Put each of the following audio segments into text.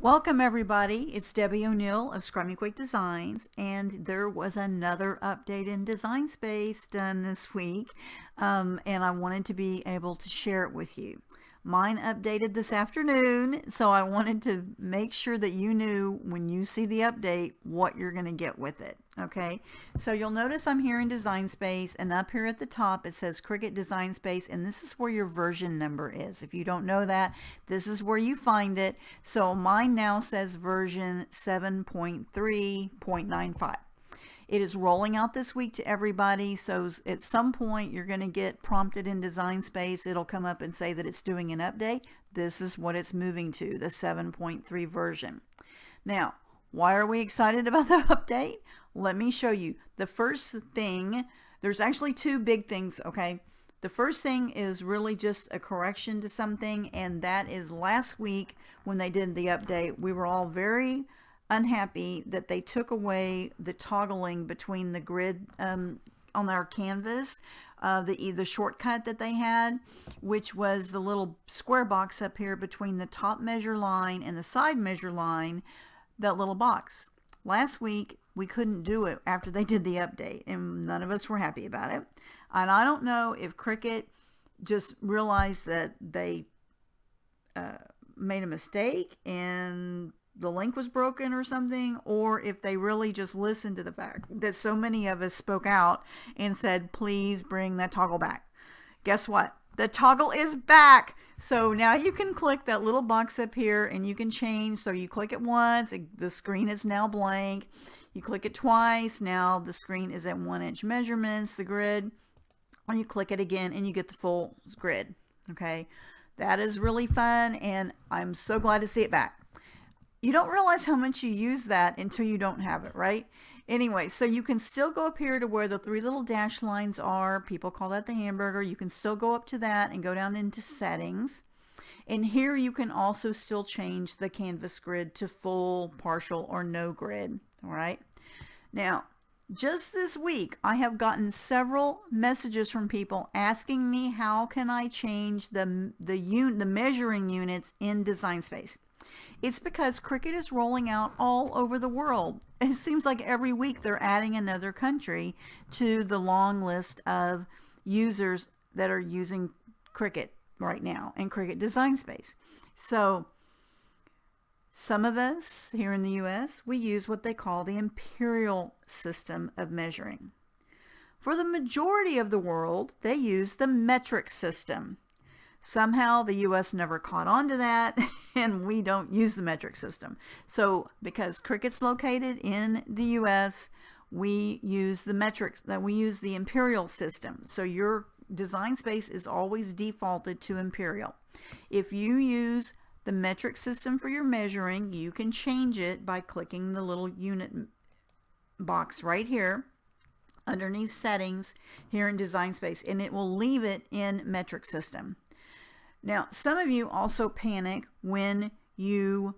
Welcome everybody, it's Debbie O'Neill of Scrummy Quick Designs, and there was another update in Design Space done this week, and I wanted to be able to share it with you. Mine updated this afternoon, so I wanted to make sure that you knew when you see the update what you're going to get with it. Okay, so you'll notice I'm here in Design Space, and up here at the top it says Cricut Design Space, and this is where your version number is. If you don't know that, this is where you find it. So mine now says version 7.3.95. It is rolling out this week to everybody, so at some point you're going to get prompted in Design Space. It'll come up and say that it's doing an update. This is what it's moving to, the 7.3 version. Now, why are we excited about the update? Let me show you. The first thing, there's actually two big things, okay? The first thing is really just a correction to something, and that is last week when they did the update, we were all very unhappy that they took away the toggling between the grid on our canvas, the shortcut that they had, which was the little square box up here between the top measure line and the side measure line, that little box. Last week we couldn't do it after they did the update, and none of us were happy about it. And I don't know if Cricut just realized that they made a mistake and the link was broken or something, or if they really just listened to the fact that so many of us spoke out and said, please bring that toggle back. Guess what? The toggle is back. So now you can click that little box up here and you can change. So you click it once, the screen is now blank. You click it twice, now the screen is at 1-inch measurements, the grid. And you click it again and you get the full grid. Okay, that is really fun, and I'm so glad to see it back. You don't realize how much you use that until you don't have it, right? Anyway, so you can still go up here to where the three little dash lines are. People call that the hamburger. You can still go up to that and go down into settings. And here you can also still change the canvas grid to full, partial, or no grid. All right. Now, just this week, I have gotten several messages from people asking me how can I change the measuring units in Design Space. It's because Cricut is rolling out all over the world. It seems like every week they're adding another country to the long list of users that are using Cricut right now and Cricut Design Space. So some of us here in the US, we use what they call the imperial system of measuring. For the majority of the world, they use the metric system. Somehow the US never caught on to that, and we don't use the metric system. So because Cricut's located in the US, we use the metrics, we use the imperial system. So your Design Space is always defaulted to imperial. If you use the metric system for your measuring, you can change it by clicking the little unit box right here underneath settings here in Design Space, and it will leave it in metric system. Now, some of you also panic when you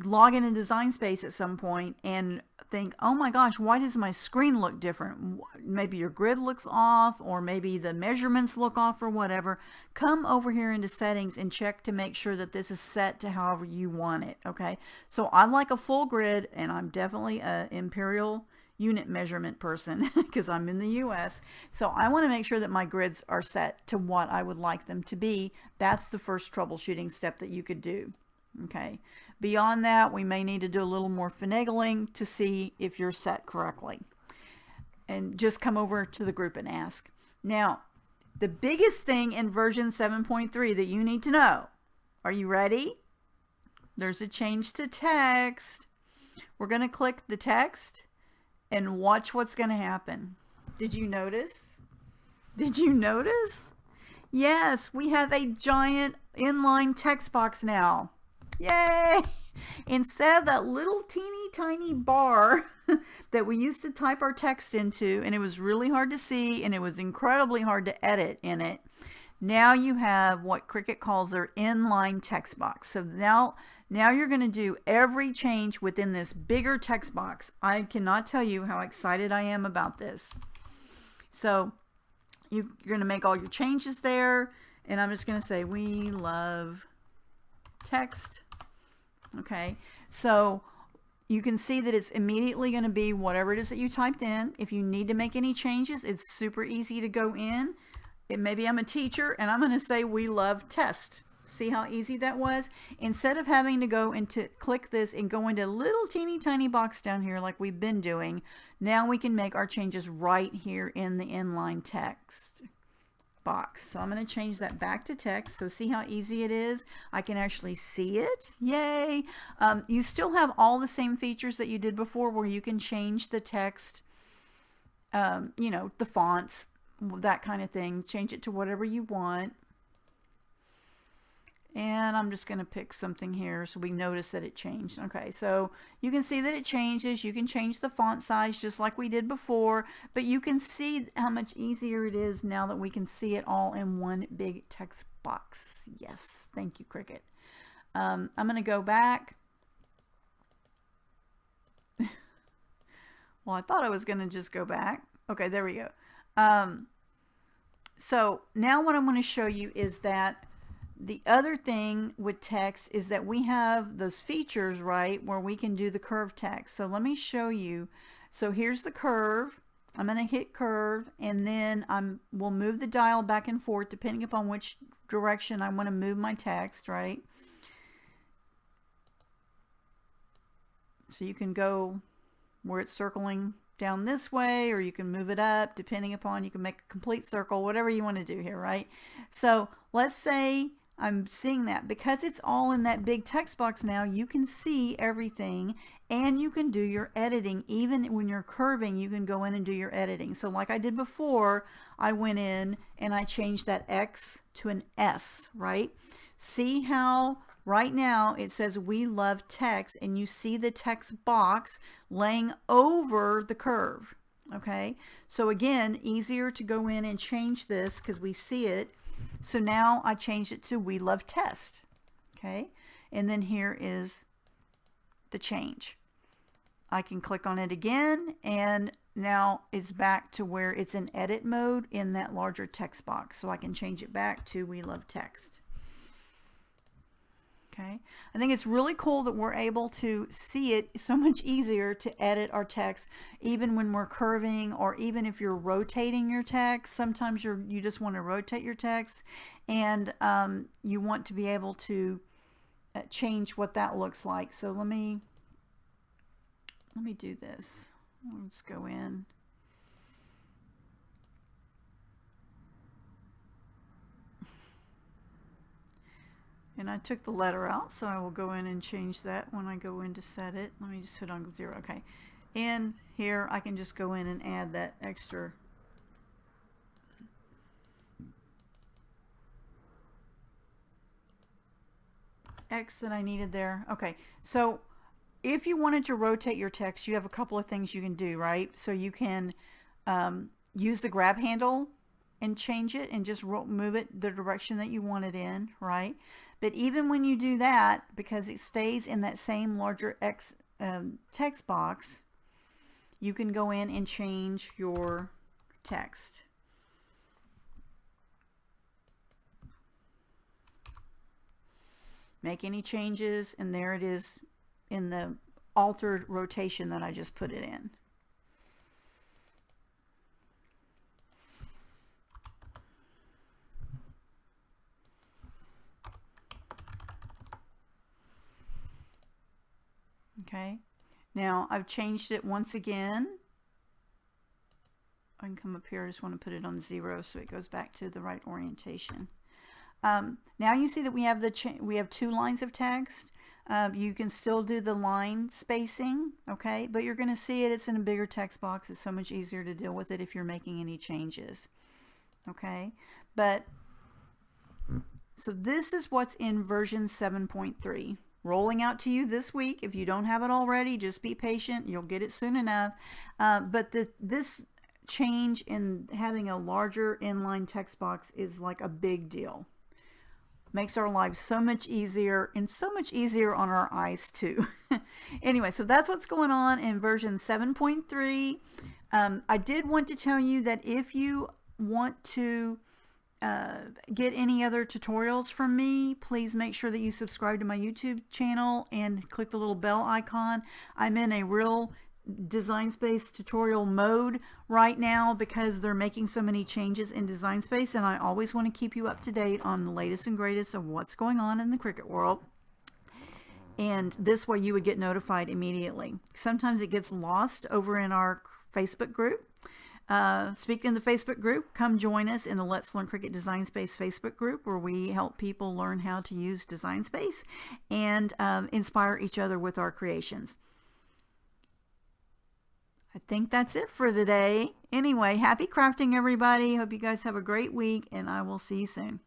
log in Design Space at some point and think, oh my gosh, why does my screen look different? Maybe your grid looks off, or maybe the measurements look off, or whatever. Come over here into settings and check to make sure that this is set to however you want it. Okay, so I like a full grid, and I'm definitely an imperial unit measurement person because I'm in the US. So I want to make sure that my grids are set to what I would like them to be. That's the first troubleshooting step that you could do. Okay. Beyond that, we may need to do a little more finagling to see if you're set correctly. And just come over to the group and ask. Now, the biggest thing in version 7.3 that you need to know. Are you ready? There's a change to text. We're going to click the text and watch what's going to happen. Did you notice? Did you notice? Yes, we have a giant inline text box now. Yay! Instead of that little teeny tiny bar that we used to type our text into, and it was really hard to see and it was incredibly hard to edit in it, now you have what Cricut calls their inline text box. So now you're going to do every change within this bigger text box. I cannot tell you how excited I am about this. So you're going to make all your changes there, and I'm just going to say we love text. Okay, so you can see that it's immediately going to be whatever it is that you typed in. If you need to make any changes, it's super easy to go in. Maybe I'm a teacher and I'm going to say we love test. See how easy that was? Instead of having to go into click this and go into a little teeny tiny box down here like we've been doing, now we can make our changes right here in the inline text box. So I'm going to change that back to text. So see how easy it is? I can actually see it. Yay! You still have all the same features that you did before, where you can change the text, you know, the fonts, that kind of thing. Change it to whatever you want. And I'm just going to pick something here so we notice that it changed. Okay, so you can see that it changes. You can change the font size just like we did before, but you can see how much easier it is now that we can see it all in one big text box. Yes, thank you, Cricut. I'm going to go back. Well, I thought I was going to just go back. Okay, there we go. So now what I'm going to show you is that the other thing with text is that we have those features, right, where we can do the curve text. So let me show you. So here's the curve. I'm going to hit curve, and then we'll move the dial back and forth depending upon which direction I want to move my text, right? So you can go where it's circling down this way, or you can move it up depending upon, you can make a complete circle, whatever you want to do here, right? So let's say I'm seeing that. Because it's all in that big text box now, you can see everything and you can do your editing. Even when you're curving, you can go in and do your editing. So like I did before, I went in and I changed that X to an S, right? See how right now it says we love text, and you see the text box laying over the curve. Okay, so again, easier to go in and change this because we see it. So now I changed it to we love test. Okay, and then here is the change. I can click on it again, and now it's back to where it's in edit mode in that larger text box. So I can change it back to we love text. Okay, I think it's really cool that we're able to see it. So much easier to edit our text, even when we're curving, or even if you're rotating your text. Sometimes you just want to rotate your text, and you want to be able to change what that looks like. So let me do this. Let's go in. And I took the letter out, so I will go in and change that when I go in to set it. Let me just put on 0. Okay. And here I can just go in and add that extra X that I needed there. Okay. So if you wanted to rotate your text, you have a couple of things you can do, right? So you can use the grab handle and change it and just move it the direction that you want it in, right? But even when you do that, because it stays in that same larger X text box, you can go in and change your text. Make any changes, and there it is in the altered rotation that I just put it in. Okay, now I've changed it once again. I can come up here. I just want to put it on 0 so it goes back to the right orientation. Now you see that we have we have 2 lines of text. You can still do the line spacing, okay, but you're going to see it's in a bigger text box. It's so much easier to deal with it if you're making any changes. Okay, but so this is what's in version 7.3. Rolling out to you this week. If you don't have it already, just be patient. You'll get it soon enough. But this change in having a larger inline text box is like a big deal. Makes our lives so much easier, and so much easier on our eyes too. Anyway, so that's what's going on in version 7.3. I did want to tell you that if you want to get any other tutorials from me, please make sure that you subscribe to my YouTube channel and click the little bell icon. I'm in a real Design Space tutorial mode right now because they're making so many changes in Design Space, and I always want to keep you up to date on the latest and greatest of what's going on in the Cricut world. And this way you would get notified immediately. Sometimes it gets lost over in our Facebook group. Speaking of the Facebook group, come join us in the Let's Learn Cricut Design Space Facebook group, where we help people learn how to use Design Space and inspire each other with our creations. I think that's it for today. Anyway, happy crafting, everybody. Hope you guys have a great week, and I will see you soon.